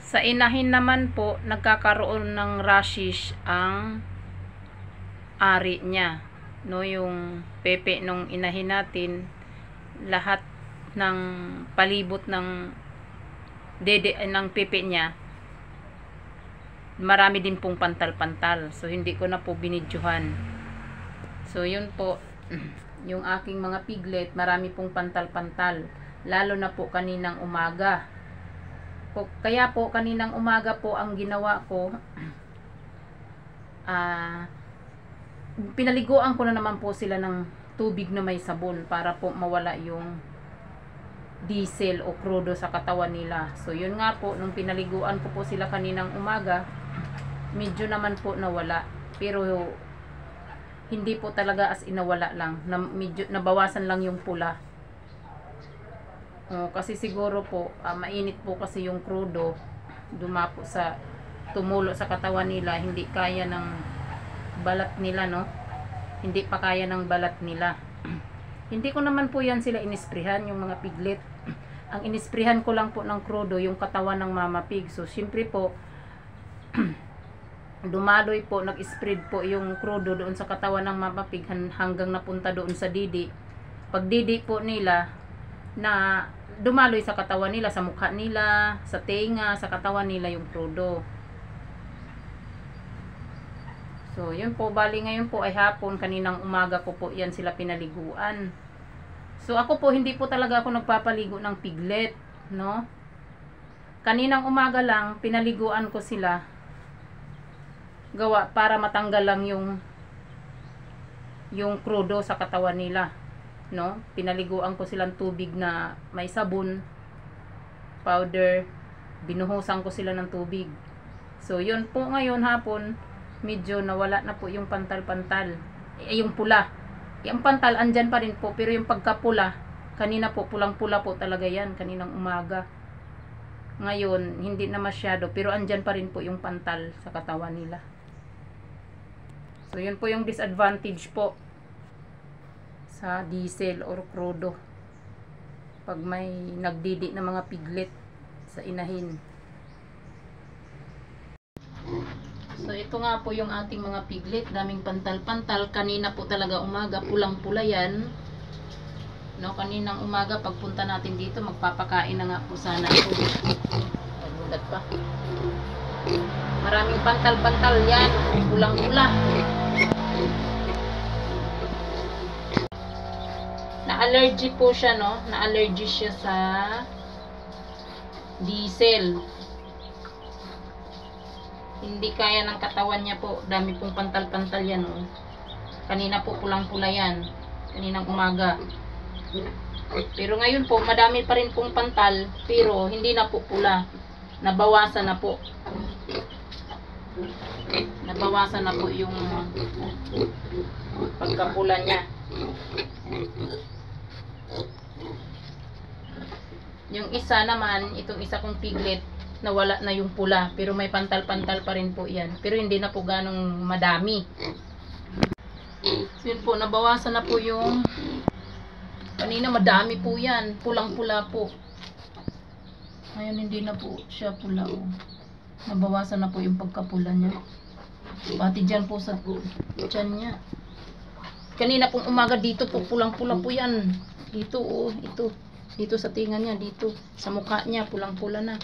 Sa inahin naman po, nagkakaroon ng rashes ang ari niya. No, yung pepe nung inahin natin, lahat ng palibot ng dede ng pepe niya, marami din pong pantal-pantal. So, hindi ko na po binidyohan. So, yun po, yung aking mga piglet, marami pong pantal-pantal. Lalo na po kaninang umaga. Kaya po, kaninang umaga po, ang ginawa ko, pinaliguan ko na naman po sila ng tubig na may sabon para po mawala yung diesel o krudo sa katawan nila. So, yun nga po, nung pinaliguan ko po sila kaninang umaga, medyo naman po nawala. Pero, hindi po talaga as inawala lang. Medyo nabawasan lang yung pula. Kasi siguro po, mainit po kasi yung krudo. Dumapo tumulo sa katawan nila. Hindi kaya ng balat nila, no? Hindi pa kaya ng balat nila. Hindi ko naman po yan sila inisprehan, yung mga piglet. Ang inisprehan ko lang po ng krudo, yung katawan ng mama pig. So, syempre po, dumaloy po, nag-spread po yung krudo doon sa katawan ng mama pig hanggang napunta doon sa didi. Pag didi po nila, na dumaloy sa katawan nila, sa mukha nila, sa tenga, sa katawan nila yung krudo. So, yun po, bali ngayon po ay hapon, kaninang umaga ko po yan sila pinaliguan. So, ako po, hindi po talaga ako nagpapaligo ng piglet, no? Kaninang umaga lang, pinaliguan ko sila. Gawa, para matanggal lang yung krudo sa katawan nila, no? Pinaliguan ko silang tubig na may sabon, powder, binuhusan ko sila ng tubig. So, yun po ngayon hapon, medyo nawala na po yung pantal-pantal. Yung pula. Yung pantal, andyan pa rin po. Pero yung pagkapula, kanina po, pulang-pula po talaga yan. Kaninang umaga. Ngayon, hindi na masyado. Pero andyan pa rin po yung pantal sa katawan nila. So, yun po yung disadvantage po sa diesel or krudo. Pag may nagdidi na mga piglet sa inahin. So, ito nga po yung ating mga piglet. Daming pantal-pantal. Kanina po talaga umaga, pulang-pula yan. No, kaninang umaga, pagpunta natin dito, magpapakain na nga po sana ito. Nagulat pa. Maraming pantal-pantal yan. Pulang-pula. Na-allergy po siya, no? Na-allergy siya sa diesel. Hindi kaya ng katawan niya po. Dami pong pantal-pantal yan, oh. Kanina po pulang-pula yan. Kaninang umaga. Pero ngayon po, madami pa rin pong pantal. Pero hindi na po pula. Nabawasan na po. Nabawasan na po yung pagkapula niya. Yung isa naman, itong isa kong piglet, nawala na yung pula, pero may pantal-pantal pa rin po yan, pero hindi na po ganong madami. So yun po, nabawasan na po yung kanina madami po yan, pulang-pula po. Ngayon hindi na po siya pula, oh. Nabawasan na po yung pagkapula niya, pati dyan po sa dyan niya. Kanina pong umaga dito po, pulang-pula po yan. Dito, oh, ito. Dito sa tinga niya, dito. Sa mukha niya, pulang-pula na.